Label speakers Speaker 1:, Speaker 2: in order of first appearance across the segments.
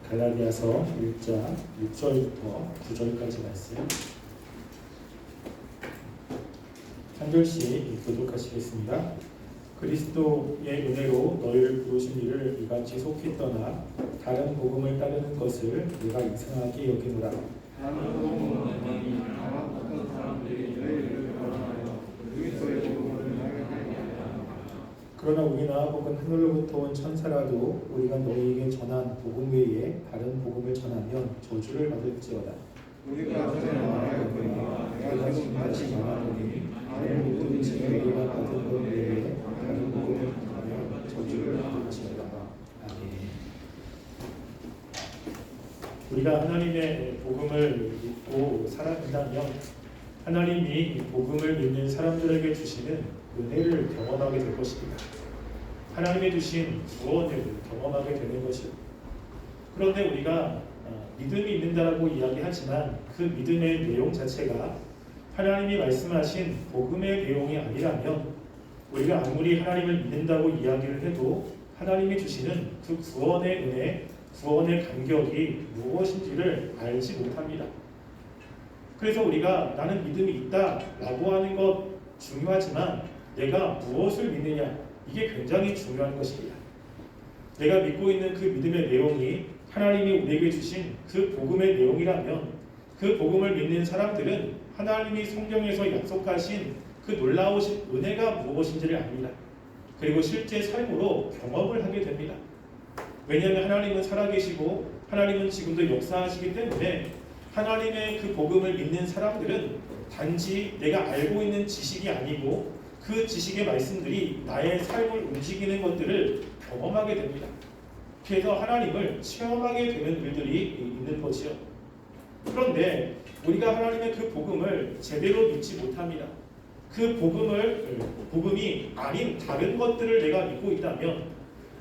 Speaker 1: 갈라디아서 1장 6절부터 9절까지 말씀 한 절씩 교독하시겠습니다. 그리스도의 은혜로 너희를 부르신 이를 이같이 속히 떠나 다른 복음을 따르는 것을 내가 이상하게 여기노라.
Speaker 2: 다른 복음은 어떠니 다만 어떤 사람들이 너희를 변화하여 그리스도의 복음을 나가게 하라.
Speaker 1: 그러나 우리나 혹은 하늘로부터 온 천사라도 우리가 너희에게 전한 복음 외에 다른 복음을 전하면 저주를 받을지어다.
Speaker 2: 우리가 전에 말하였거니와 내가 지금 같이 말하노니 나를 모든 지혜가 받은 것 외에 다른 복음을 전하면 저주를 받을지어다.
Speaker 1: 아멘. 우리가 하나님의 복음을 믿고 살아간다면 하나님이 이 복음을 믿는 사람들에게 주시는 은혜를 경험하게 될 것입니다. 하나님이 주신 구원을 경험하게 되는 것이요. 그런데 우리가 믿음이 있는다라고 이야기하지만 그 믿음의 내용 자체가 하나님이 말씀하신 복음의 내용이 아니라면 우리가 아무리 하나님을 믿는다고 이야기를 해도 하나님이 주시는 그 구원의 은혜, 구원의 간격이 무엇인지를 알지 못합니다. 그래서 우리가 나는 믿음이 있다라고 하는 것 중요하지만 내가 무엇을 믿느냐 이게 굉장히 중요한 것입니다. 내가 믿고 있는 그 믿음의 내용이 하나님이 우리에게 주신 그 복음의 내용이라면 그 복음을 믿는 사람들은 하나님이 성경에서 약속하신 그 놀라우신 은혜가 무엇인지를 압니다. 그리고 실제 삶으로 경험을 하게 됩니다. 왜냐하면 하나님은 살아계시고 하나님은 지금도 역사하시기 때문에 하나님의 그 복음을 믿는 사람들은 단지 내가 알고 있는 지식이 아니고 그 지식의 말씀들이 나의 삶을 움직이는 것들을 경험하게 됩니다. 그래서 하나님을 체험하게 되는 일들이 있는 것이요. 그런데 우리가 하나님의 그 복음을 제대로 믿지 못합니다. 그 복음이 아닌 다른 것들을 내가 믿고 있다면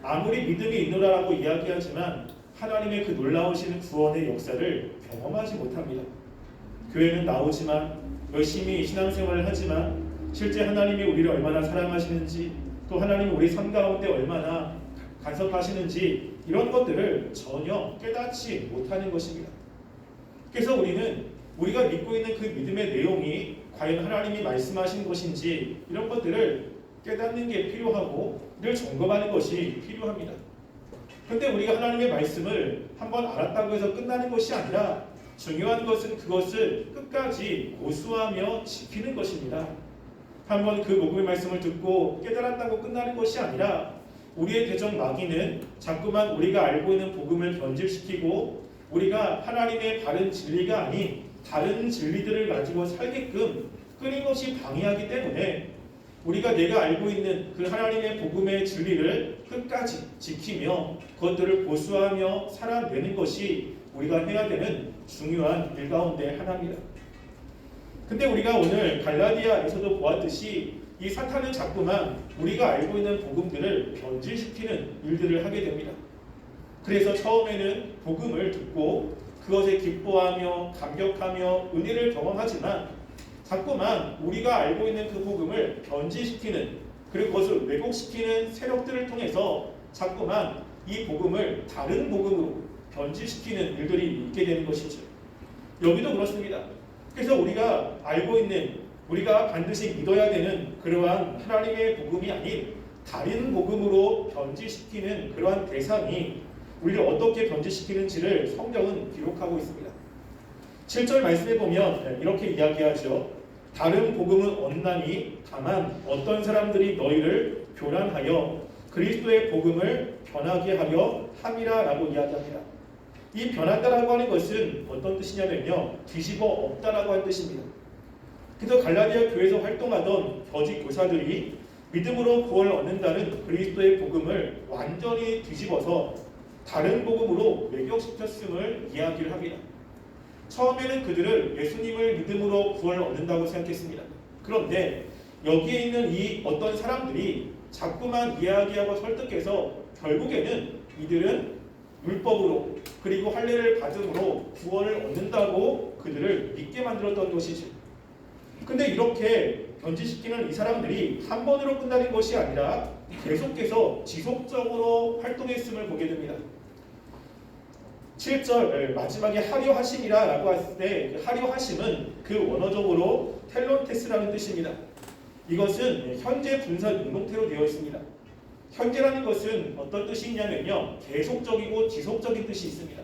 Speaker 1: 아무리 믿음이 있노라라고 이야기하지만 하나님의 그 놀라우신 구원의 역사를 경험하지 못합니다. 교회는 나오지만 열심히 신앙생활을 하지만 실제 하나님이 우리를 얼마나 사랑하시는지 또 하나님이 우리 삶 가운데 얼마나 간섭하시는지 이런 것들을 전혀 깨닫지 못하는 것입니다. 그래서 우리가 믿고 있는 그 믿음의 내용이 과연 하나님이 말씀하신 것인지 이런 것들을 깨닫는 게 필요하고 이를 점검하는 것이 필요합니다. 그런데 우리가 하나님의 말씀을 한번 알았다고 해서 끝나는 것이 아니라 중요한 것은 그것을 끝까지 고수하며 지키는 것입니다. 한번 그 복음의 말씀을 듣고 깨달았다고 끝나는 것이 아니라 우리의 대적 마귀는 자꾸만 우리가 알고 있는 복음을 변질시키고 우리가 하나님의 바른 진리가 아닌 다른 진리들을 가지고 살게끔 끊임없이 방해하기 때문에 우리가 내가 알고 있는 그 하나님의 복음의 진리를 끝까지 지키며 그것들을 고수하며 살아내는 것이 우리가 해야 되는 중요한 일 가운데 하나입니다. 근데 우리가 오늘 갈라디아에서도 보았듯이 이 사탄은 자꾸만 우리가 알고 있는 복음들을 변질시키는 일들을 하게 됩니다. 그래서 처음에는 복음을 듣고 그것에 기뻐하며 감격하며 은혜를 경험하지만 자꾸만 우리가 알고 있는 그 복음을 변질시키는 그리고 그것을 왜곡시키는 세력들을 통해서 자꾸만 이 복음을 다른 복음으로 변질시키는 일들이 있게 되는 것이죠. 여기도 그렇습니다. 그래서 우리가 알고 있는 우리가 반드시 믿어야 되는 그러한 하나님의 복음이 아닌 다른 복음으로 변질시키는 그러한 대상이 우리를 어떻게 변질시키는지를 성경은 기록하고 있습니다. 7절 말씀에 보면 이렇게 이야기하죠. 다른 복음은 없나니 다만 어떤 사람들이 너희를 교란하여 그리스도의 복음을 변하게 하려 함이라 라고 이야기합니다. 이 변한다라고 하는 것은 어떤 뜻이냐면요. 뒤집어 엎다라고 하는 뜻입니다. 그래서 갈라디아 교회에서 활동하던 거짓 교사들이 믿음으로 구원을 얻는다는 그리스도의 복음을 완전히 뒤집어서 다른 복음으로 매격시켰음을 이야기를 합니다. 처음에는 그들은 예수님을 믿음으로 구원을 얻는다고 생각했습니다. 그런데 여기에 있는 이 어떤 사람들이 자꾸만 이야기하고 설득해서 결국에는 이들은 율법으로 그리고 할례를 받음으로 구원을 얻는다고 그들을 믿게 만들었던 것이죠. 근데 이렇게 변질시키는 이 사람들이 한 번으로 끝나는 것이 아니라 계속해서 지속적으로 활동했음을 보게 됩니다. 7절 마지막에 하려 하심이라고 했을 때 하려 하심은 그 원어적으로 텔론테스라는 뜻입니다. 이것은 현재 분사 능동태로 되어 있습니다. 현재라는 것은 어떤 뜻이 있냐면요, 계속적이고 지속적인 뜻이 있습니다.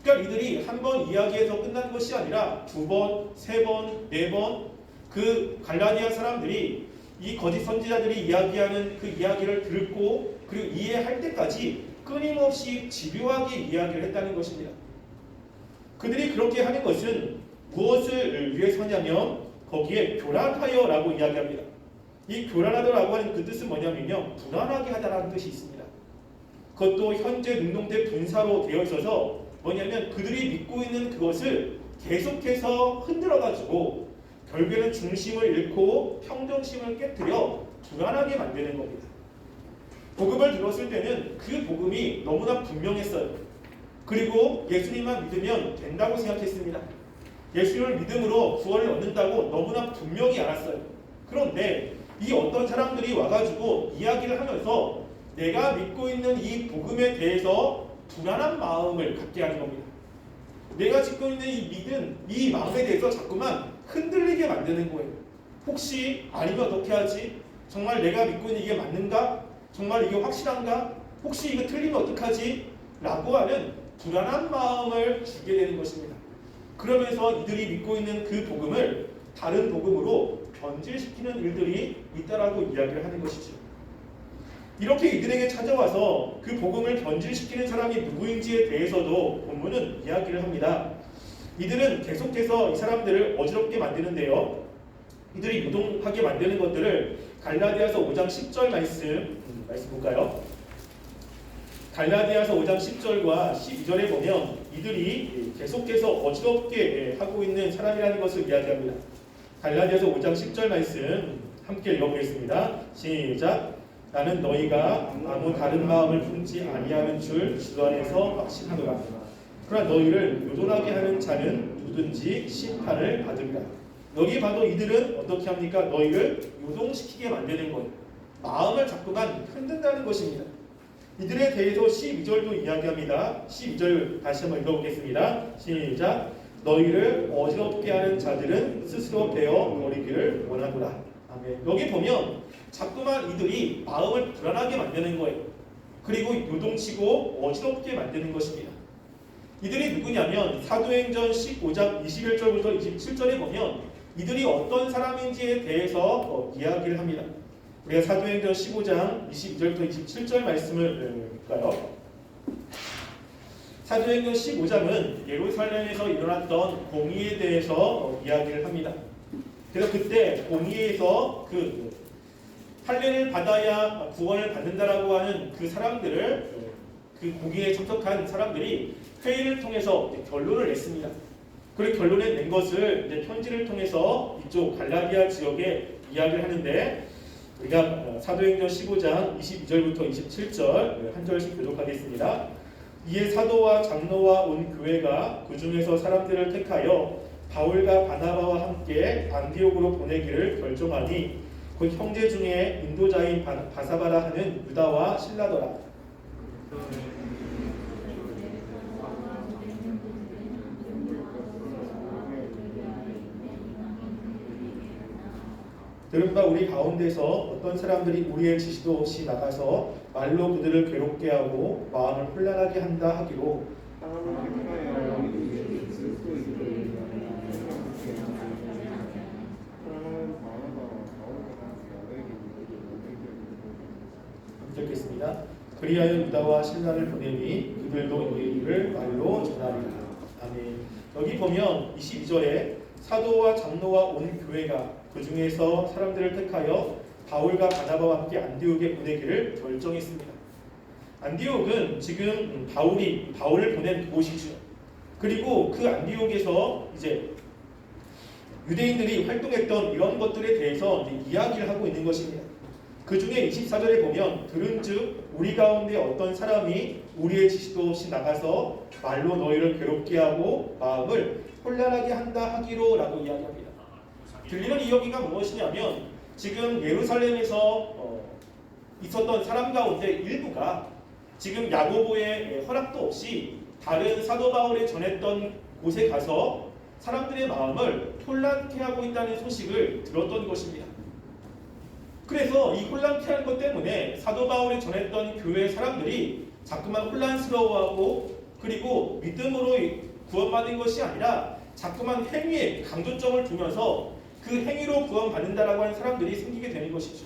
Speaker 1: 그러니까 이들이 한 번 이야기해서 끝난 것이 아니라 두 번, 세 번, 네 번 그 갈라디아 사람들이 이 거짓 선지자들이 이야기하는 그 이야기를 듣고 그리고 이해할 때까지 끊임없이 집요하게 이야기를 했다는 것입니다. 그들이 그렇게 하는 것은 무엇을 위해서냐면 거기에 교란하여라고 이야기합니다. 이 교란하다라고 하는 그 뜻은 뭐냐면요, 불안하게 하다라는 뜻이 있습니다. 그것도 현재 능동태 분사로 되어 있어서 뭐냐면 그들이 믿고 있는 그것을 계속해서 흔들어가지고 결국에는 중심을 잃고 평정심을 깨뜨려 불안하게 만드는 겁니다. 복음을 들었을 때는 그 복음이 너무나 분명했어요. 그리고 예수님만 믿으면 된다고 생각했습니다. 예수님을 믿음으로 구원을 얻는다고 너무나 분명히 알았어요. 그런데 이 어떤 사람들이 와가지고 이야기를 하면서 내가 믿고 있는 이 복음에 대해서 불안한 마음을 갖게 하는 겁니다. 내가 짓고 있는 이 믿음, 이 마음에 대해서 자꾸만 흔들리게 만드는 거예요. 혹시 아니면 어떻게 하지? 정말 내가 믿고 있는 이게 맞는가? 정말 이게 확실한가? 혹시 이거 틀리면 어떡하지? 라고 하는 불안한 마음을 주게 되는 것입니다. 그러면서 이들이 믿고 있는 그 복음을 다른 복음으로 변질시키는 일들이 있다라고 이야기를 하는 것이죠. 이렇게 이들에게 찾아와서 그 복음을 변질시키는 사람이 누구인지에 대해서도 본문은 이야기를 합니다. 이들은 계속해서 이 사람들을 어지럽게 만드는데요. 이들이 유동하게 만드는 것들을 갈라디아서 5장 10절 말씀 볼까요? 갈라디아서 5장 10절과 12절에 보면 이들이 계속해서 어지럽게 하고 있는 사람이라는 것을 이야기합니다. 갈라디아서 5장 10절 말씀 함께 읽어보겠습니다. 시작. 나는 너희가 아무 다른 마음을 품지 아니하는 줄 주 안에서 확신하노라. 그러나 너희를 요동하게 하는 자는 누구든지 심판을 받으리라. 여기 봐도 이들은 어떻게 합니까? 너희를 요동시키게 만드는 거예요. 마음을 자꾸만 흔든다는 것입니다. 이들에 대해서 12절도 이야기합니다. 12절 다시 한번 읽어보겠습니다. 시작. 너희를 어지럽게 하는 자들은 스스로 베어 버리기를 원하노라. 아멘. 여기 보면 자꾸만 이들이 마음을 불안하게 만드는 거예요. 그리고 요동치고 어지럽게 만드는 것입니다. 이들이 누구냐면 사도행전 15장 21절부터 27절에 보면 이들이 어떤 사람인지에 대해서 이야기를 합니다. 우리가 사도행전 15장 22절부터 27절 말씀을 볼까요? 사도행전 15장은 예루살렘에서 일어났던 공의에 대해서 이야기를 합니다. 그래서 그때 공의에서 그 할례를 받아야 구원을 받는다라고 하는 그 사람들을 그 공의에 참석한 사람들이 회의를 통해서 결론을 냈습니다. 그리고 결론을 낸 것을 편지를 통해서 이쪽 갈라디아 지역에 이야기를 하는데 우리가 사도행전 15장 22절부터 27절 한 절씩 교독하겠습니다. 이에 사도와 장로와 온 교회가 그 중에서 사람들을 택하여 바울과 바나바와 함께 안디옥으로 보내기를 결정하니 그 형제 중에 인도자인 바사바라 하는 유다와 실라더라. 들은 바 우리 가운데서 어떤 사람들이 우리의 지시도 없이 나가서 말로 그들을 괴롭게 하고 마음을 혼란하게 한다 하기로 읽겠습니다. 그리하여 유다와 신라를 보내니 그들도 우리의 일을 말로 전하리라. 아멘. 여기 보면 22절에 사도와 장로와 온 교회가 그 중에서 사람들을 택하여 바울과 바나바와 함께 안디옥에 보내기를 결정했습니다. 안디옥은 지금 바울을 보낸 곳이죠. 그리고 그 안디옥에서 이제 유대인들이 활동했던 이런 것들에 대해서 이야기를 하고 있는 것입니다. 그 중에 24절에 보면 들은즉 우리 가운데 어떤 사람이 우리의 지시도 없이 나가서 말로 너희를 괴롭게 하고 마음을 혼란하게 한다 하기로 라고 이야기합니다. 들리는 이야기가 무엇이냐면 지금 예루살렘에서 있었던 사람 가운데 일부가 지금 야고보의 허락도 없이
Speaker 3: 다른 사도 바울이 전했던 곳에 가서 사람들의 마음을 혼란케 하고 있다는 소식을 들었던 것입니다. 그래서 이 혼란케 하는 것 때문에 사도 바울이 전했던 교회 사람들이 자꾸만 혼란스러워하고, 그리고 믿음으로 구원받은 것이 아니라 자꾸만 행위에 강조점을 두면서 그 행위로 구원받는다라고 하는 사람들이 생기게 되는 것이죠.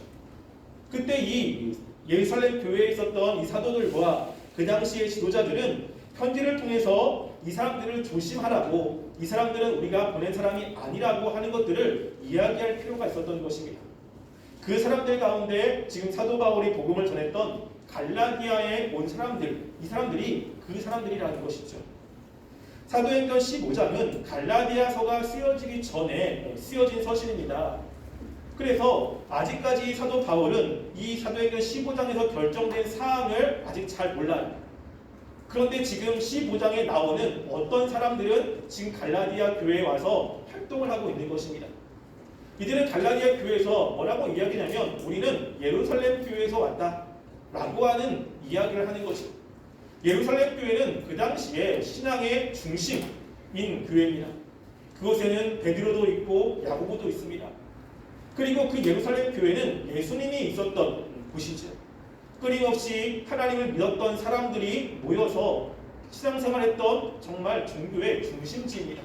Speaker 3: 그때 이 예루살렘 교회에 있었던 이 사도들과 그 당시의 지도자들은 편지를 통해서 이 사람들을 조심하라고, 이 사람들은 우리가 보낸 사람이 아니라고 하는 것들을 이야기할 필요가 있었던 것입니다. 그 사람들 가운데 지금 사도 바울이 복음을 전했던 갈라디아에 온 사람들, 이 사람들이 그 사람들이라는 것이죠. 사도행전 15장은 갈라디아서가 쓰여지기 전에 쓰여진 서신입니다. 그래서 아직까지 사도 바울은 이 사도행전 15장에서 결정된 사항을 아직 잘 몰라요. 그런데 지금 15장에 나오는 어떤 사람들은 지금 갈라디아 교회에 와서 활동을 하고 있는 것입니다. 이들은 갈라디아 교회에서 뭐라고 이야기냐면 우리는 예루살렘 교회에서 왔다 라고 하는 이야기를 하는 것이죠. 예루살렘 교회는 그 당시에 신앙의 중심인 교회입니다. 그곳에는 베드로도 있고 야고보도 있습니다. 그리고 그 예루살렘 교회는 예수님이 있었던 곳이죠. 끊임없이 하나님을 믿었던 사람들이 모여서 신앙생활했던 정말 종교의 중심지입니다.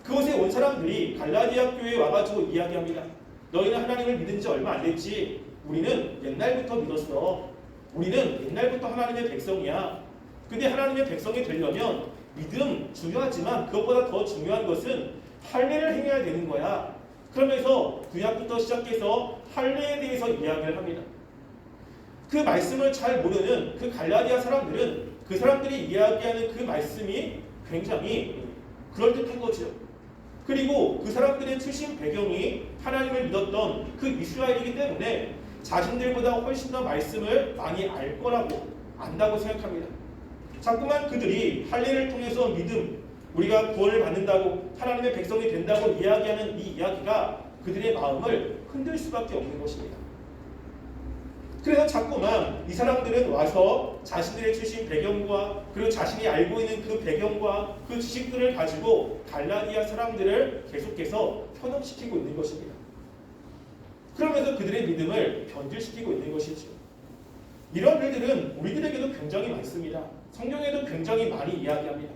Speaker 3: 그곳에 온 사람들이 갈라디아 교회에 와가지고 이야기합니다. 너희는 하나님을 믿은 지 얼마 안 됐지? 우리는 옛날부터 믿었어. 우리는 옛날부터 하나님의 백성이야. 근데 하나님의 백성이 되려면 믿음 중요하지만 그것보다 더 중요한 것은 할례를 행해야 되는 거야. 그러면서 구약부터 시작해서 할례에 대해서 이야기를 합니다. 그 말씀을 잘 모르는 그 갈라디아 사람들은 그 사람들이 이야기하는 그 말씀이 굉장히 그럴듯한 거죠. 그리고 그 사람들의 출신 배경이 하나님을 믿었던 그 이스라엘이기 때문에 자신들보다 훨씬 더 말씀을 많이 알 거라고 안다고 생각합니다. 자꾸만 그들이 할례를 통해서 믿음, 우리가 구원을 받는다고 하나님의 백성이 된다고 이야기하는 이 이야기가 그들의 마음을 흔들 수밖에 없는 것입니다. 그래서 자꾸만 이 사람들은 와서 자신들의 출신 배경과 그리고 자신이 알고 있는 그 배경과 그 지식들을 가지고 갈라디아 사람들을 계속해서 현혹시키고 있는 것입니다. 그러면서 그들의 믿음을 변질시키고 있는 것이죠. 이런 일들은 우리들에게도 굉장히 많습니다. 성경에도 굉장히 많이 이야기합니다.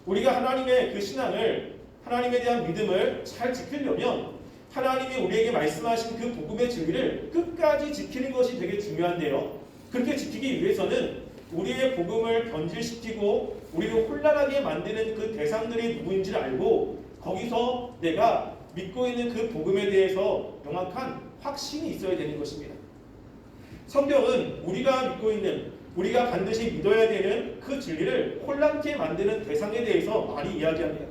Speaker 3: 우리가 하나님의 그 신앙을, 하나님에 대한 믿음을 잘 지키려면 하나님이 우리에게 말씀하신 그 복음의 진리를 끝까지 지키는 것이 되게 중요한데요. 그렇게 지키기 위해서는 우리의 복음을 변질시키고 우리를 혼란하게 만드는 그 대상들이 누구인지를 알고 거기서 내가 믿고 있는 그 복음에 대해서 명확한 확신이 있어야 되는 것입니다. 성경은 우리가 믿고 있는, 우리가 반드시 믿어야 되는 그 진리를 혼란케 만드는 대상에 대해서 많이 이야기합니다.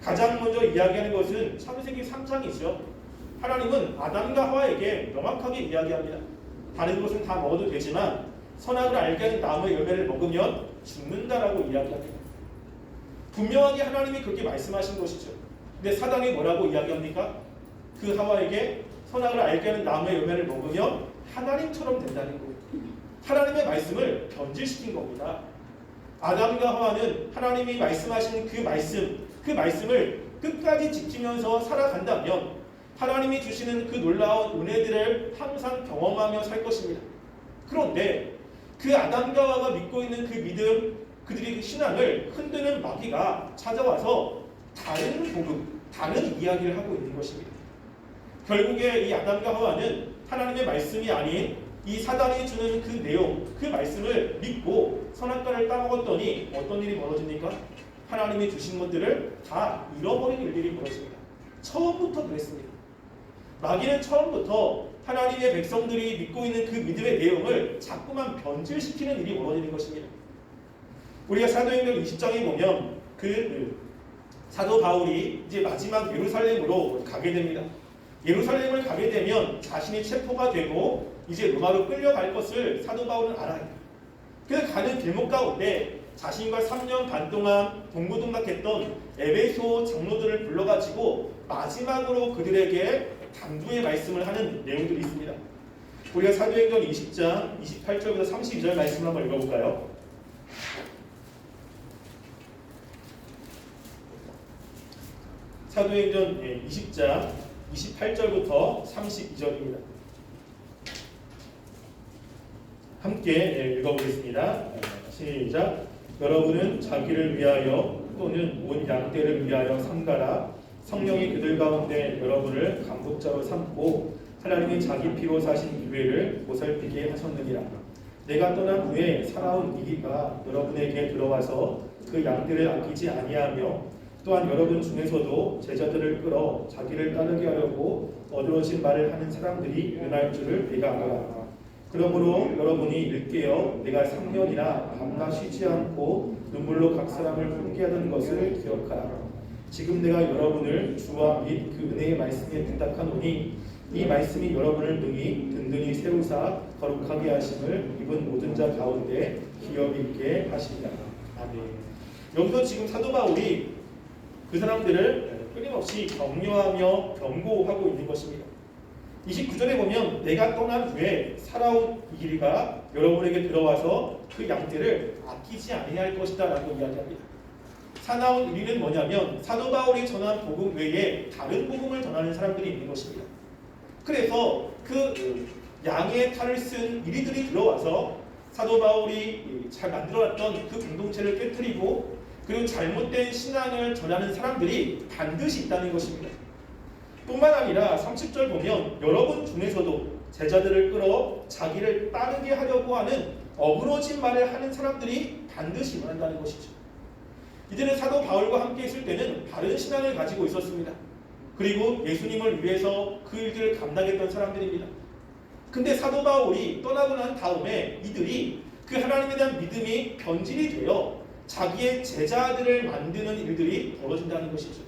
Speaker 3: 가장 먼저 이야기하는 것은 창세기 3장이죠. 하나님은 아담과 하와에게 명확하게 이야기합니다. 다른 것은 다 먹어도 되지만 선악을 알게 하는 나무의 열매를 먹으면 죽는다라고 이야기합니다. 분명하게 하나님이 그렇게 말씀하신 것이죠. 근데 사단이 뭐라고 이야기합니까? 그 하와에게 선악을 알게 하는 나무의 열매를 먹으면 하나님처럼 된다는 거예요. 하나님의 말씀을 변질시킨 겁니다. 아담과 하와는 하나님이 말씀하신 그 말씀을 끝까지 지키면서 살아간다면 하나님이 주시는 그 놀라운 은혜들을 항상 경험하며 살 것입니다. 그런데 그 아담과 하와가 믿고 있는 그 믿음, 그들의 그 신앙을 흔드는 마귀가 찾아와서 다른 복음, 다른 이야기를 하고 있는 것입니다. 결국에 이 아담과 하와는 하나님의 말씀이 아닌 이 사단이 주는 그 내용, 그 말씀을 믿고 선악과를 따먹었더니 어떤 일이 벌어집니까? 하나님이 주신 것들을 다 잃어버리는 일들이 벌어집니다. 처음부터 그랬습니다. 마귀는 처음부터 하나님의 백성들이 믿고 있는 그 믿음의 내용을 자꾸만 변질시키는 일이 벌어지는 것입니다. 우리가 사도행전 20장에 보면 그 사도 바울이 이제 마지막 예루살렘으로 가게 됩니다. 예루살렘을 가게 되면 자신이 체포가 되고 이제 로마로 끌려갈 것을 사도 바울은 알아요. 그래서 가는 길목 가운데 자신과 3년 반 동안 동고동락했던 에베소 장로들을 불러가지고 마지막으로 그들에게 당부의 말씀을 하는 내용들이 있습니다. 우리가 사도행전 20장 28절부터 32절 말씀을 한번 읽어볼까요? 사도행전 20장 28절부터 32절입니다. 함께 읽어보겠습니다. 시작. 여러분은 자기를 위하여 또는 온 양떼를 위하여 삼가라. 성령이 그들 가운데 여러분을 감독자로 삼고 하나님이 자기 피로 사신 교회를 보살피게 하셨느니라. 내가 떠난 후에 살아온 이기가 여러분에게 들어와서 그 양들을 아끼지 아니하며 또한 여러분 중에서도 제자들을 끌어 자기를 따르게 하려고 어드러진 말을 하는 사람들이 은할 줄을 내가 알아. 그러므로 여러분이 일깨어 내가 3년이나 밤낮 쉬지 않고 눈물로 각 사람을 훈계하던 것을 기억하라. 지금 내가 여러분을 주와 및 그 은혜의 말씀에 부탁하노니 이 말씀이 여러분을 능히 든든히 세우사 거룩하게 하심을 입은 모든 자 가운데 기업 있게 하시리라. 아멘. 여기서 지금 사도 바울이 그 사람들을 끊임없이 격려하며 경고하고 있는 것입니다. 29절에 보면 내가 떠난 후에 살아온 이 길이가 여러분에게 들어와서 그 양떼를 아끼지 아니할 것이다 라고 이야기합니다. 사나운 이리는 뭐냐면 사도 바울이 전한 복음 외에 다른 복음을 전하는 사람들이 있는 것입니다. 그래서 그 양의 탈을 쓴 이리들이 들어와서 사도 바울이 잘 만들어놨던 그 공동체를 깨뜨리고 그리고 잘못된 신앙을 전하는 사람들이 반드시 있다는 것입니다. 뿐만 아니라 30절 보면 여러분 중에서도 제자들을 끌어 자기를 따르게 하려고 하는 어그러진 말을 하는 사람들이 반드시 일어난다는 것이죠. 이들은 사도 바울과 함께 있을 때는 바른 신앙을 가지고 있었습니다. 그리고 예수님을 위해서 그 일들을 감당했던 사람들입니다. 근데 사도 바울이 떠나고 난 다음에 이들이 그 하나님에 대한 믿음이 변질이 되어 자기의 제자들을 만드는 일들이 벌어진다는 것이죠.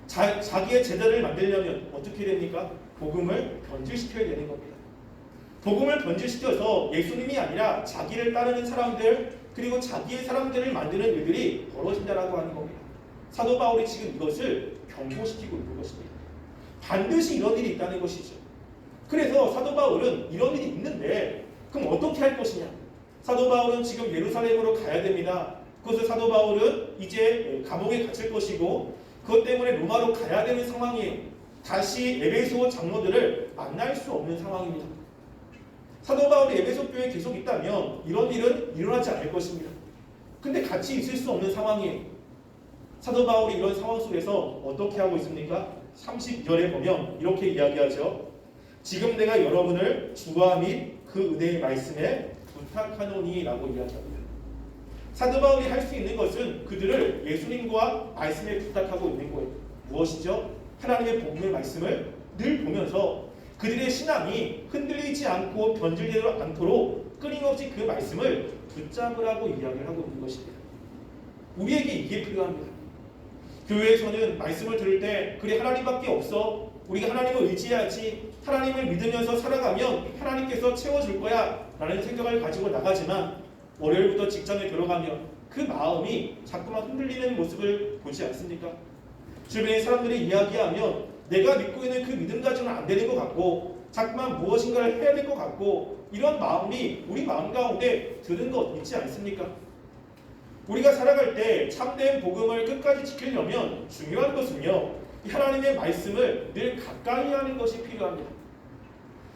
Speaker 3: 자기의 제자를 만들려면 어떻게 됩니까? 복음을 변질시켜야 되는 겁니다. 복음을 변질시켜서 예수님이 아니라 자기를 따르는 사람들 그리고 자기의 사람들을 만드는 일들이 벌어진다라고 하는 겁니다. 사도 바울이 지금 이것을 경고시키고 있는 것입니다. 반드시 이런 일이 있다는 것이죠. 그래서 사도 바울은 이런 일이 있는데 그럼 어떻게 할 것이냐? 사도 바울은 지금 예루살렘으로 가야 됩니다. 그것을 사도 바울은 이제 감옥에 갇힐 것이고 그것 때문에 로마로 가야 되는 상황이에요. 다시 에베소 장로들을 만날 수 없는 상황입니다. 사도 바울이 에베소 교회에 계속 있다면 이런 일은 일어나지 않을 것입니다. 근데 같이 있을 수 없는 상황이에요. 사도 바울이 이런 상황 속에서 어떻게 하고 있습니까? 32절에 보면 이렇게 이야기하죠. 지금 내가 여러분을 주와 및 그 은혜의 말씀에 부탁하노니 라고 이야기합니다. 사도 바울이 할 수 있는 것은 그들을 예수님과 말씀에 부탁하고 있는 거예요. 무엇이죠? 하나님의 복음의 말씀을 늘 보면서 그들의 신앙이 흔들리지 않고 변질되지 않도록 끊임없이 그 말씀을 붙잡으라고 이야기를 하고 있는 것입니다. 우리에게 이게 필요합니다. 교회에서는 말씀을 들을 때 그래 하나님밖에 없어 우리가 하나님을 의지해야지 하나님을 믿으면서 살아가면 하나님께서 채워줄 거야 라는 생각을 가지고 나가지만 월요일부터 직장에 들어가면 그 마음이 자꾸만 흔들리는 모습을 보지 않습니까? 주변의 사람들이 이야기하면 내가 믿고 있는 그 믿음 가지고는 안 되는 것 같고 자꾸만 무엇인가를 해야 될 것 같고 이런 마음이 우리 마음 가운데 드는 것 있지 않습니까? 우리가 살아갈 때 참된 복음을 끝까지 지키려면 중요한 것은요 하나님의 말씀을 늘 가까이 하는 것이 필요합니다.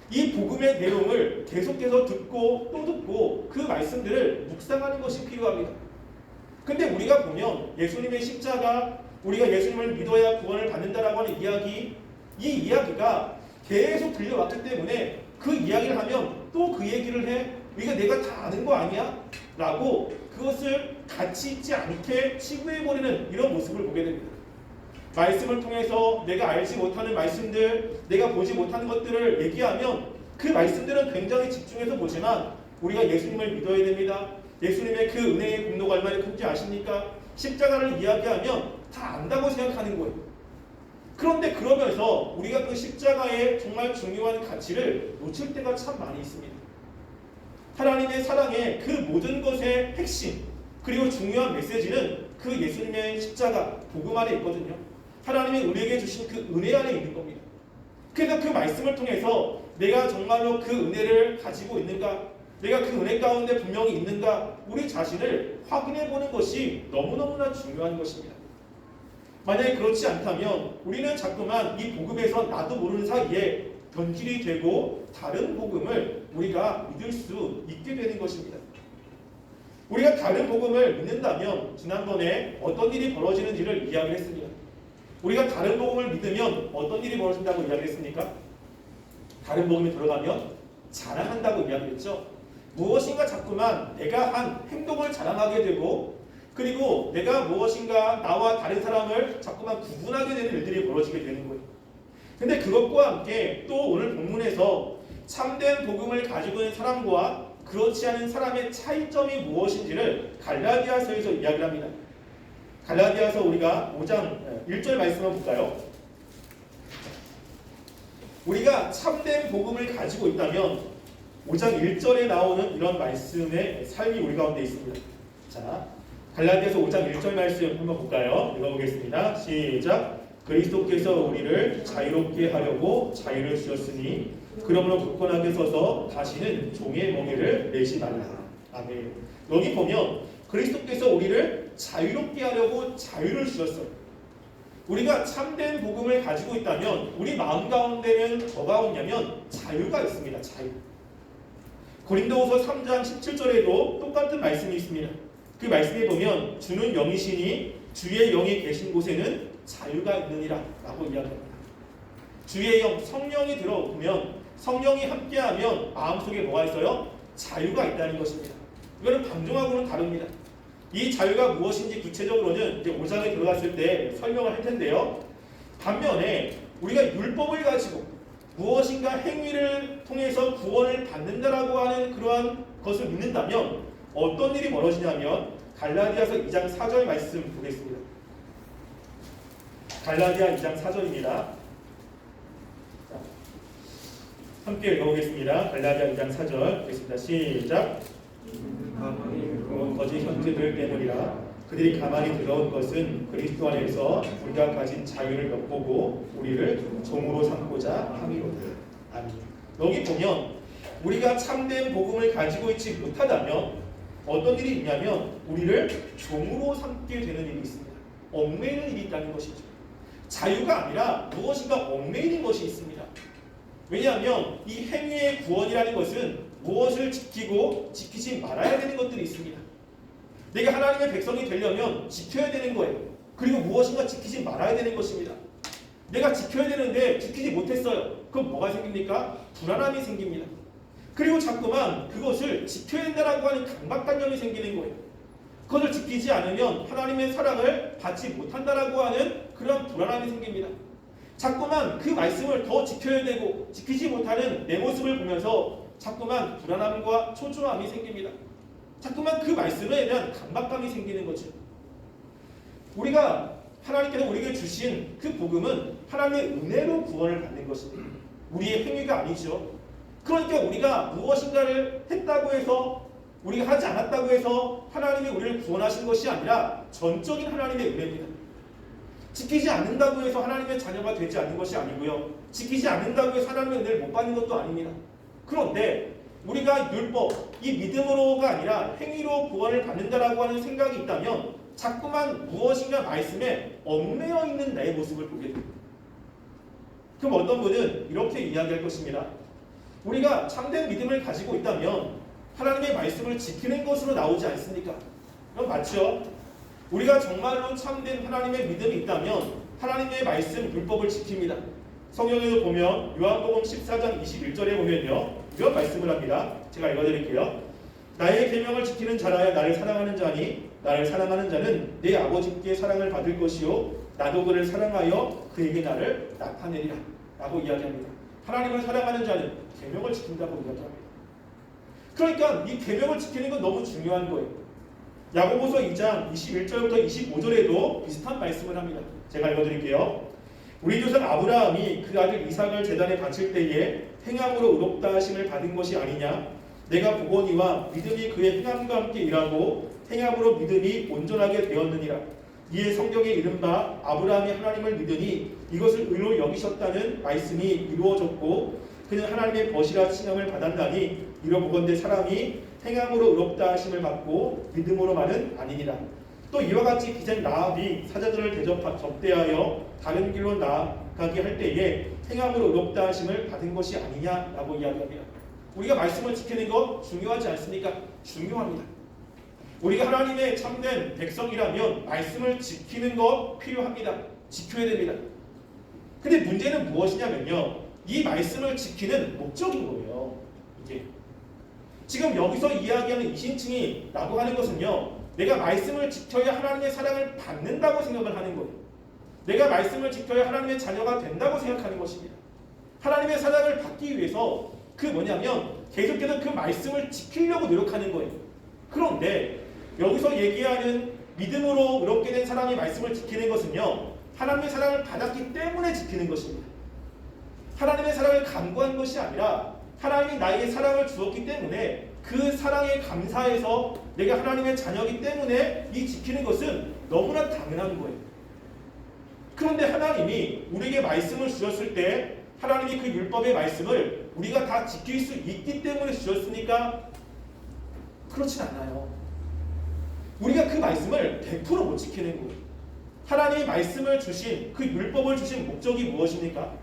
Speaker 3: 이 복음의 내용을 계속해서 듣고 또 듣고 그 말씀들을 묵상하는 것이 필요합니다. 근데 우리가 보면 예수님의 십자가 우리가 예수님을 믿어야 구원을 받는다라고 하는 이야기 이 이야기가 계속 들려왔기 때문에 그 이야기를 하면 또 그 얘기를 해 이거 내가 다 아는 거 아니야? 라고 그것을 가치 있지 않게 치부해버리는 이런 모습을 보게 됩니다. 말씀을 통해서 내가 알지 못하는 말씀들 내가 보지 못하는 것들을 얘기하면 그 말씀들은 굉장히 집중해서 보지만 우리가 예수님을 믿어야 됩니다. 예수님의 그 은혜의 공로가 얼마나 큰지 아십니까? 십자가를 이야기하면 다 안다고 생각하는 거예요. 그런데 그러면서 우리가 그 십자가의 정말 중요한 가치를 놓칠 때가 참 많이 있습니다. 하나님의 사랑의 그 모든 것의 핵심 그리고 중요한 메시지는 그 예수님의 십자가 복음 안에 있거든요. 하나님이 우리에게 주신 그 은혜 안에 있는 겁니다. 그래서 그 말씀을 통해서 내가 정말로 그 은혜를 가지고 있는가 내가 그 은혜 가운데 분명히 있는가 우리 자신을 확인해 보는 것이 너무너무나 중요한 것입니다. 만약에 그렇지 않다면 우리는 자꾸만 이 복음에서 나도 모르는 사이에 변질이 되고 다른 복음을 우리가 믿을 수 있게 되는 것입니다. 우리가 다른 복음을 믿는다면 지난번에 어떤 일이 벌어지는지를 이야기를 했습니다. 우리가 다른 복음을 믿으면 어떤 일이 벌어진다고 이야기했습니까? 다른 복음에 들어가면 자랑한다고 이야기했죠. 무엇인가 자꾸만 내가 한 행동을 자랑하게 되고 그리고 내가 무엇인가 나와 다른 사람을 자꾸만 구분하게 되는 일들이 벌어지게 되는 거예요. 근데 그것과 함께 또 오늘 본문에서 참된 복음을 가지고 있는 사람과 그렇지 않은 사람의 차이점이 무엇인지를 갈라디아서에서 이야기를 합니다. 갈라디아서 우리가 5장 1절 말씀을 볼까요? 우리가 참된 복음을 가지고 있다면 5장 1절에 나오는 이런 말씀의 삶이 우리 가운데 있습니다. 자, 갈라디아서 5장 1절 말씀 한번 볼까요? 읽어보겠습니다. 시작. 그리스도께서 우리를 자유롭게 하려고 자유를 주셨으니 그러므로 굳건하게 서서 다시는 종의 멍에를 내지 말라. 아멘. 여기 보면 그리스도께서 우리를 자유롭게 하려고 자유를 주셨어요. 우리가 참된 복음을 가지고 있다면 우리 마음 가운데는 뭐가 오냐면 자유가 있습니다. 자유. 고린도후서 3장 17절에도 똑같은 말씀이 있습니다. 그 말씀에 보면 주는 영이시니 주의 영이 계신 곳에는 자유가 있느니라 라고 이야기합니다. 주의 영, 성령이 들어오면 성령이 함께하면 마음속에 뭐가 있어요? 자유가 있다는 것입니다. 이거는 방종하고는 다릅니다. 이 자유가 무엇인지 구체적으로는 이제 5장에 들어갔을 때 설명을 할 텐데요. 반면에 우리가 율법을 가지고 무엇인가 행위를 통해서 구원을 받는다라고 하는 그러한 것을 믿는다면 어떤 일이 벌어지냐면 갈라디아서 2장 4절 말씀 보겠습니다. 갈라디아 2장 4절입니다. 함께 읽어보겠습니다. 갈라디아 2장 4절 보겠습니다. 시작. 거짓 형제들 때문이라 그들이 가만히 들어온 것은 그리스도 안에서 우리가 가진 자유를 엿보고 우리를 종으로 삼고자 함이로다. 아멘. 여기 보면 우리가 참된 복음을 가지고 있지 못하다면 어떤 일이 있냐면 우리를 종으로 삼게 되는 일이 있습니다. 얽매이는 일이 있다는 것이죠. 자유가 아니라 무엇인가 얽매이는 것이 있습니다. 왜냐하면 이 행위의 구원이라는 것은 무엇을 지키고 지키지 말아야 되는 것들이 있습니다. 내가 하나님의 백성이 되려면 지켜야 되는 거예요. 그리고 무엇인가 지키지 말아야 되는 것입니다. 내가 지켜야 되는데 지키지 못했어요. 그럼 뭐가 생깁니까? 불안함이 생깁니다. 그리고 자꾸만 그것을 지켜야 된다라고 하는 강박관념이 생기는 거예요. 그것을 지키지 않으면 하나님의 사랑을 받지 못한다라고 하는 그런 불안함이 생깁니다. 자꾸만 그 말씀을 더 지켜야 되고 지키지 못하는 내 모습을 보면서 자꾸만 불안함과 초조함이 생깁니다. 자꾸만 그 말씀에 대한 강박감이 생기는 거죠. 우리가 하나님께서 우리에게 주신 그 복음은 하나님의 은혜로 구원을 받는 것입니다. 우리의 행위가 아니죠. 그러니까 우리가 무엇인가를 했다고 해서 우리가 하지 않았다고 해서 하나님이 우리를 구원하신 것이 아니라 전적인 하나님의 은혜입니다. 지키지 않는다고 해서 하나님의 자녀가 되지 않는 것이 아니고요. 지키지 않는다고 해서 하나님의 은혜를 못 받는 것도 아닙니다. 그런데 우리가 율법, 이 믿음으로가 아니라 행위로 구원을 받는다라고 하는 생각이 있다면 자꾸만 무엇인가 말씀에 얽매여 있는 나의 모습을 보게 됩니다. 그럼 어떤 분은 이렇게 이야기할 것입니다. 우리가 참된 믿음을 가지고 있다면 하나님의 말씀을 지키는 것으로 나오지 않습니까? 그럼 맞죠? 우리가 정말로 참된 하나님의 믿음이 있다면 하나님의 말씀, 율법을 지킵니다. 성경에도 보면 요한복음 14장 21절에 보면요. 이런 말씀을 합니다. 제가 읽어드릴게요. 나의 계명을 지키는 자라야 나를 사랑하는 자니 나를 사랑하는 자는 내 아버지께 사랑을 받을 것이요 나도 그를 사랑하여 그에게 나를 나타내리라 라고 이야기합니다. 하나님을 사랑하는 자는 계명을 지킨다고 이야기합니다. 그러니까 이 계명을 지키는 건 너무 중요한 거예요. 야고보서 2장 21절부터 25절에도 비슷한 말씀을 합니다. 제가 읽어드릴게요. 우리 조상 아브라함이 그 아들 이삭을 제단에 바칠 때에 행함으로 의롭다 하심을 받은 것이 아니냐? 내가 보거니와 믿음이 그의 행함과 함께 일하고 행함으로 믿음이 온전하게 되었느니라. 이에 성경에 이른바 아브라함이 하나님을 믿으니 이것을 의로 여기셨다는 말씀이 이루어졌고 그는 하나님의 벗이라 칭함을 받았나니 이러보건대 사람이 행함으로 의롭다 하심을 받고 믿음으로만은 아니니라. 또 이와 같이 기생 라합이 사자들을 접대하여 다른 길로 나아가게 할 때에 행함으로 의롭다 하심을 받은 것이 아니냐라고 이야기합니다. 우리가 말씀을 지키는 것 중요하지 않습니까? 중요합니다. 우리가 하나님의 참된 백성이라면 말씀을 지키는 것 필요합니다. 지켜야 됩니다. 근데 문제는 무엇이냐면요, 이 말씀을 지키는 목적인 거예요. 이게 지금 여기서 이야기하는 이신칭이라고 하는 것은요, 내가 말씀을 지켜야 하나님의 사랑을 받는다고 생각을 하는 거예요. 내가 말씀을 지켜야 하나님의 자녀가 된다고 생각하는 것입니다. 하나님의 사랑을 받기 위해서 그 뭐냐면 계속해서 그 말씀을 지키려고 노력하는 거예요. 그런데 여기서 얘기하는 믿음으로 의롭게 된 사람이 말씀을 지키는 것은요, 하나님의 사랑을 받았기 때문에 지키는 것입니다. 하나님의 사랑을 간구한 것이 아니라 하나님이 나에게 사랑을 주었기 때문에 그 사랑에 감사해서 내가 하나님의 자녀이기 때문에 이 지키는 것은 너무나 당연한 거예요. 그런데 하나님이 우리에게 말씀을 주셨을 때 하나님이 그 율법의 말씀을 우리가 다 지킬 수 있기 때문에 주셨으니까? 그렇진 않아요. 우리가 그 말씀을 100% 못 지키는 거예요. 하나님이 말씀을 주신 그 율법을 주신 목적이 무엇입니까?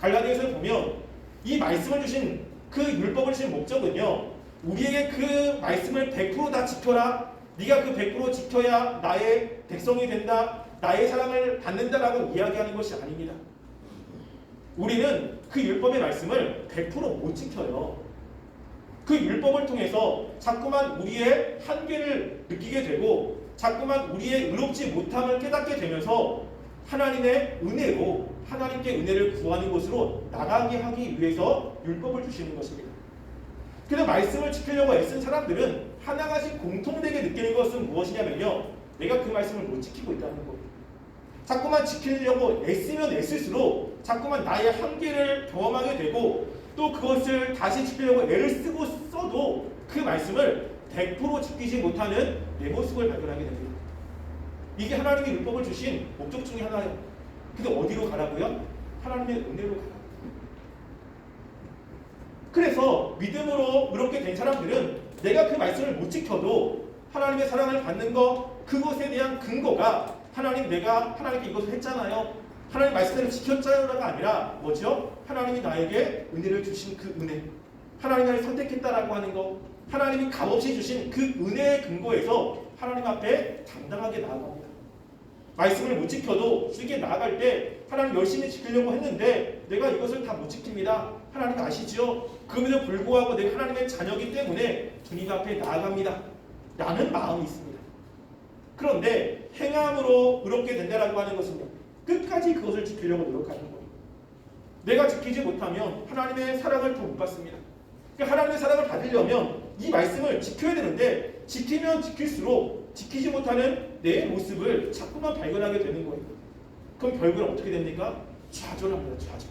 Speaker 3: 갈라디아서에 보면 이 말씀을 주신 그 율법을 주신 목적은요, 우리에게 그 말씀을 100% 다 지켜라, 네가 그 100% 지켜야 나의 백성이 된다, 나의 사랑을 받는다라고 이야기하는 것이 아닙니다. 우리는 그 율법의 말씀을 100% 못 지켜요. 그 율법을 통해서 자꾸만 우리의 한계를 느끼게 되고 자꾸만 우리의 의롭지 못함을 깨닫게 되면서 하나님의 은혜로 하나님께 은혜를 구하는 것으로 나가게 하기 위해서 율법을 주시는 것입니다. 그래서 말씀을 지키려고 애쓴 사람들은 하나같이 공통되게 느끼는 것은 무엇이냐면요, 내가 그 말씀을 못 지키고 있다는 거예요. 자꾸만 지키려고 애쓰면 애쓸수록 자꾸만 나의 한계를 경험하게 되고 또 그것을 다시 지키려고 애를 쓰고 써도 그 말씀을 100% 지키지 못하는 내 모습을 발견하게 됩니다. 이게 하나님의 율법을 주신 목적 중에 하나예요. 근데 어디로 가라고요? 하나님의 은혜로 가라고요. 그래서 믿음으로 의롭게 된 사람들은 내가 그 말씀을 못 지켜도 하나님의 사랑을 받는 것, 그것에 대한 근거가 내가 하나님께 이것을 했잖아요, 하나님 말씀대로 지켰잖아요가 아니라 뭐죠? 하나님이 나에게 은혜를 주신 그 은혜, 하나님이 나를 선택했다라고 하는 것, 하나님이 값없이 주신 그 은혜의 근거에서 하나님 앞에 당당하게 나아갑니다. 말씀을 못 지켜도 주님께 나아갈 때 하나님 열심히 지키려고 했는데 내가 이것을 다 못 지킵니다. 하나님 아시죠? 그럼에도 불구하고 내가 하나님의 자녀이기 때문에 주님 앞에 나아갑니다 라는 마음이 있습니다. 그런데 행함으로 의롭게 된다라고 하는 것은요, 끝까지 그것을 지키려고 노력하는 거예요. 내가 지키지 못하면 하나님의 사랑을 더 못 받습니다. 그러니까 하나님의 사랑을 받으려면 이 말씀을 지켜야 되는데 지키면 지킬수록 지키지 못하는 내 모습을 자꾸만 발견하게 되는 거예요. 그럼 결국은 어떻게 됩니까? 좌절합니다. 좌절.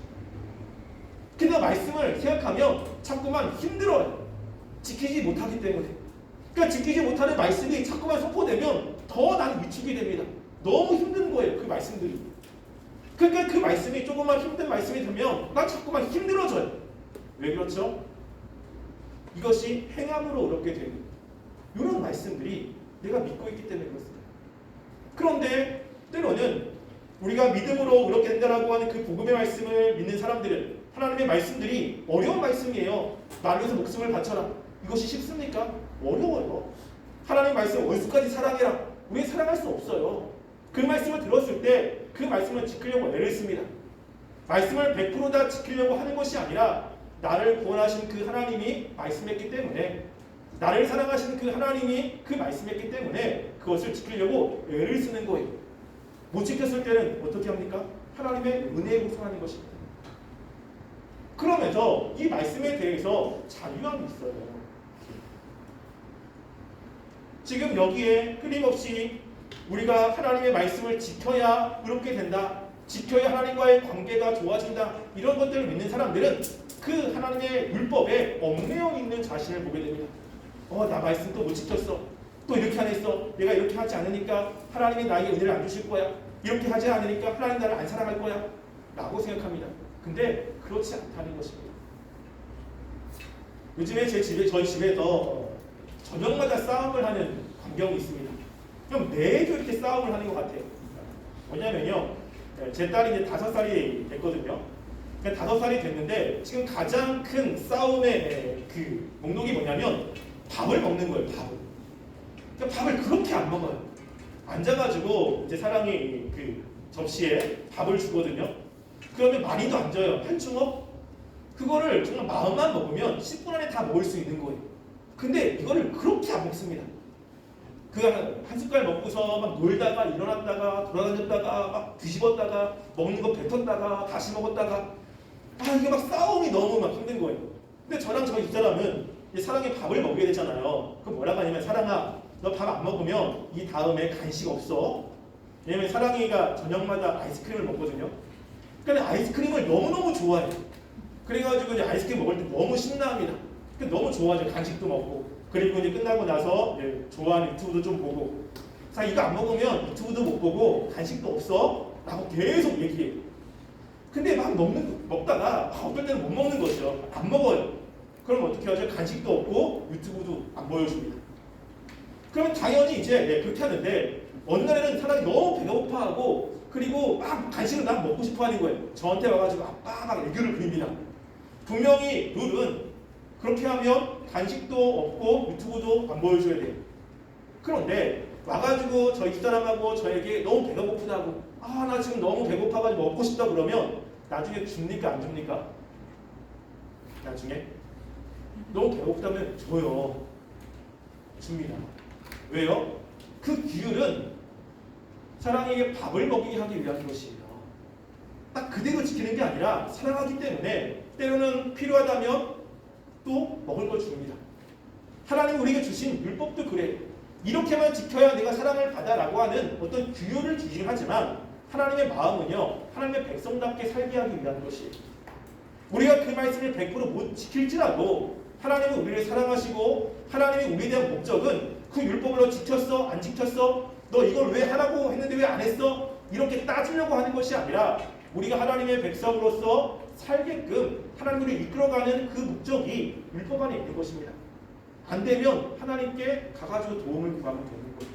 Speaker 3: 근데 말씀을 생각하면 자꾸만 힘들어요. 지키지 못하기 때문에. 그러니까 지키지 못하는 말씀이 자꾸만 선포되면 더 나는 위축이 됩니다. 너무 힘든 거예요. 그 말씀들이. 그러니까 그 말씀이 조금만 힘든 말씀이 되면 난 자꾸만 힘들어져요. 왜 그렇죠? 이것이 행함으로 의롭게 되는 이런 말씀들이 내가 믿고 있기 때문에 그렇습니다. 그런데 때로는 우리가 믿음으로 의롭게 된다라고 하는 그 복음의 말씀을 믿는 사람들은 하나님의 말씀들이 어려운 말씀이에요. 나를 위해서 목숨을 바쳐라. 이것이 쉽습니까? 어려워요. 하나님 말씀 원수까지 사랑해라. 우리 사랑할 수 없어요. 그 말씀을 들었을 때 그 말씀을 지키려고 애를 씁니다. 말씀을 100% 다 지키려고 하는 것이 아니라 나를 구원하신 그 하나님이 말씀했기 때문에, 나를 사랑하시는 그 하나님이 그 말씀했기 때문에 그것을 지키려고 애를 쓰는 거예요. 못 지켰을 때는 어떻게 합니까? 하나님의 은혜에 호소하는 것입니다. 그러면서 이 말씀에 대해서 자유함이 있어요. 지금 여기에 끊임없이 우리가 하나님의 말씀을 지켜야 의롭게 된다, 지켜야 하나님과의 관계가 좋아진다, 이런 것들을 믿는 사람들은 그 하나님의 율법에 얽매여 있는 자신을 보게 됩니다. 나 말씀 또 못 지켰어. 또 이렇게 안 했어. 내가 이렇게 하지 않으니까 하나님이 나에게 은혜를 안 주실 거야. 이렇게 하지 않으니까 하나님 나를 안 사랑할 거야 라고 생각합니다. 근데 그렇지 않다는 것입니다. 요즘에 저희 집에서 저녁마다 싸움을 하는 광경이 있습니다. 그럼 매주 이렇게 싸움을 하는 것 같아요. 뭐냐면요, 제 딸이 이제 5살이 됐거든요. 5살이 됐는데 지금 가장 큰 싸움의 그 목록이 뭐냐면 밥을 먹는 거예요. 그러니까 밥을 그렇게 안 먹어요. 앉아가지고 이제 사랑이 그 접시에 밥을 주거든요. 그러면 많이도 안 줘요. 한 주먹? 그거를 정말 마음만 먹으면 10분 안에 다 먹을 수 있는 거예요. 근데 이거를 그렇게 안 먹습니다. 그 한 숟갈 먹고서 막 놀다가 일어났다가 돌아다녔다가 막 뒤집었다가 먹는 거 뱉었다가 다시 먹었다가 이게 막 싸움이 너무 막 힘든 거예요. 근데 저랑 저 입사람은 사랑이 밥을 먹게 되잖아요. 그럼 뭐라고 하냐면 사랑아 너 밥 안 먹으면 이 다음에 간식 없어. 왜냐면 사랑이가 저녁마다 아이스크림을 먹거든요. 그러니까 아이스크림을 너무너무 좋아해요. 그래가지고 이제 아이스크림 먹을 때 너무 신나합니다. 너무 좋아하죠. 간식도 먹고. 그리고 이제 끝나고 나서 좋아하는 유튜브도 좀 보고. 자, 이거 안 먹으면 유튜브도 못 보고 간식도 없어. 라고 계속 얘기해요. 근데 막 먹다가 어떨 때는 못 먹는 거죠. 안 먹어요. 그럼 어떻게 하죠? 간식도 없고 유튜브도 안 보여줍니다. 그러면 당연히 이제 그렇게 하는데 어느 날에는 사람이 너무 배가 고파하고 그리고 막 간식을 막 먹고 싶어 하는 거예요. 저한테 와가지고 아빠 막 애교를 부립니다. 분명히 룰은 그렇게 하면 간식도 없고 유튜브도 안 보여줘야 돼요. 그런데 와가지고 저희 집사람하고 저에게 너무 배가 고프다고 나 지금 너무 배고파가지고 먹고 싶다 그러면 나중에 줍니까 안 줍니까? 나중에 너무 배고프다면 줘요. 줍니다. 왜요? 그 비율은 사랑에게 밥을 먹이게 하기 위한 것이에요. 딱 그대로 지키는 게 아니라 사랑하기 때문에 때로는 필요하다면 또 먹을 걸 줍니다. 하나님 우리에게 주신 율법도 그래요. 이렇게만 지켜야 내가 사랑을 받아라고 하는 어떤 규율을 주긴 하지만 하나님의 마음은요. 하나님의 백성답게 살게 하기 위한 것이에요. 우리가 그 말씀을 100% 못 지킬지라도 하나님은 우리를 사랑하시고 하나님이 우리에 대한 목적은 그 율법을 너 지켰어? 안 지켰어? 너 이걸 왜 하라고 했는데 왜 안 했어? 이렇게 따지려고 하는 것이 아니라 우리가 하나님의 백성으로서 살게끔 하나님을 이끌어가는 그 목적이 율법 안에 있는 것입니다. 안 되면 하나님께 가가지고 도움을 구하면 되는 거예요.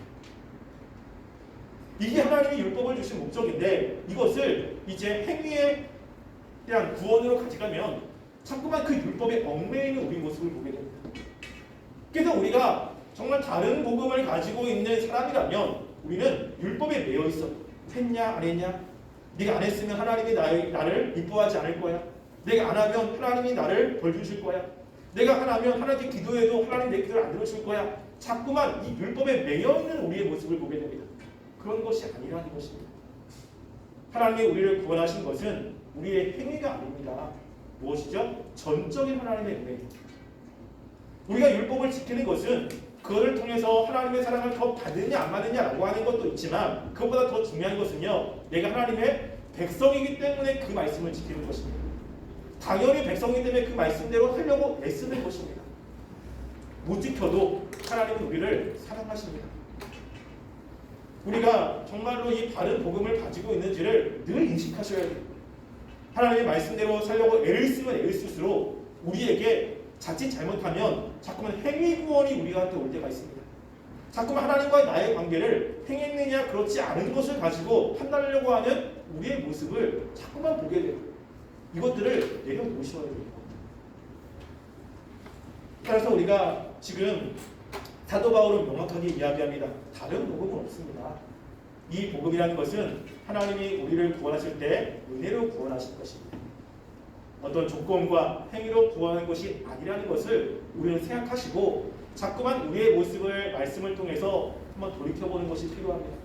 Speaker 3: 이게 하나님이 율법을 주신 목적인데 이것을 이제 행위에 대한 구원으로 가져가면 자꾸만 그 율법에 얽매이는 우리 모습을 보게 됩니다. 그래서 우리가 정말 다른 복음을 가지고 있는 사람이라면 우리는 율법에 매여 있어. 했냐 안 했냐? 네가 안 했으면 하나님이 나를 이뻐하지 않을 거야. 내가 안 하면 하나님이 나를 벌 주실 거야. 내가 안 하면 하나님께 기도해도 하나님 내 기도를 안 들어줄 거야. 자꾸만 이 율법에 매여 있는 우리의 모습을 보게 됩니다. 그런 것이 아니라는 것입니다. 하나님이 우리를 구원하신 것은 우리의 행위가 아닙니다. 무엇이죠? 전적인 하나님의 은혜입니다. 우리가 율법을 지키는 것은 그것을 통해서 하나님의 사랑을 더 받느냐 안 받느냐라고 하는 것도 있지만 그것보다 더 중요한 것은요. 내가 하나님의 백성이기 때문에 그 말씀을 지키는 것입니다. 당연히 백성이기 때문에 그 말씀대로 하려고 애쓰는 것입니다. 못 지켜도 하나님은 우리를 사랑하십니다. 우리가 정말로 이 바른 복음을 가지고 있는지를 늘 인식하셔야 돼요. 하나님의 말씀대로 살려고 애를 쓰면 애를 쓸수록 우리에게 자칫 잘못하면 자꾸만 행위 구원이 우리한테 올 때가 있습니다. 자꾸만 하나님과의 나의 관계를 행했느냐 그렇지 않은 것을 가지고 판단하려고 하는 우리의 모습을 자꾸만 보게 돼요. 이것들을 내려놓으셔야 돼요. 따라서 우리가 지금 사도 바울은 명확하게 이야기합니다. 다른 복음은 없습니다. 이 복음이라는 것은 하나님이 우리를 구원하실 때 은혜로 구원하실 것입니다. 어떤 조건과 행위로 구원하는 것이 아니라는 것을 우리는 생각하시고 자꾸만 우리의 모습을 말씀을 통해서 한번 돌이켜보는 것이 필요합니다.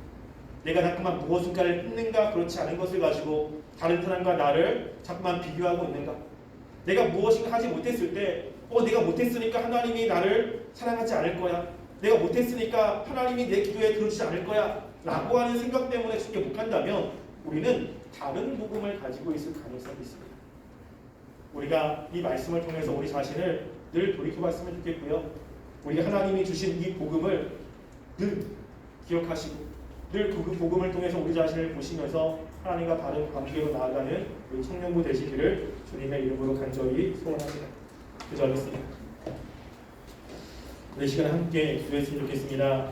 Speaker 3: 내가 자꾸만 무엇인가를 했는가 그렇지 않은 것을 가지고 다른 사람과 나를 자꾸만 비교하고 있는가. 내가 무엇인가 하지 못했을 때 내가 못했으니까 하나님이 나를 사랑하지 않을 거야. 내가 못했으니까 하나님이 내 기도에 들어주지 않을 거야 라고 하는 생각 때문에 쉽게 못 간다면 우리는 다른 복음을 가지고 있을 가능성이 있습니다. 우리가 이 말씀을 통해서 우리 자신을 늘 돌이켜봤으면 좋겠고요. 우리가 하나님이 주신 이 복음을 늘 기억하시고 늘 그 복음을 통해서 우리 자신을 보시면서 하나님과 바른 관계로 나아가는 우리 청년부 되시기를 주님의 이름으로 간절히 소원합니다. 기도하겠습니다. 우리 시간 함께 기도했으면 좋겠습니다.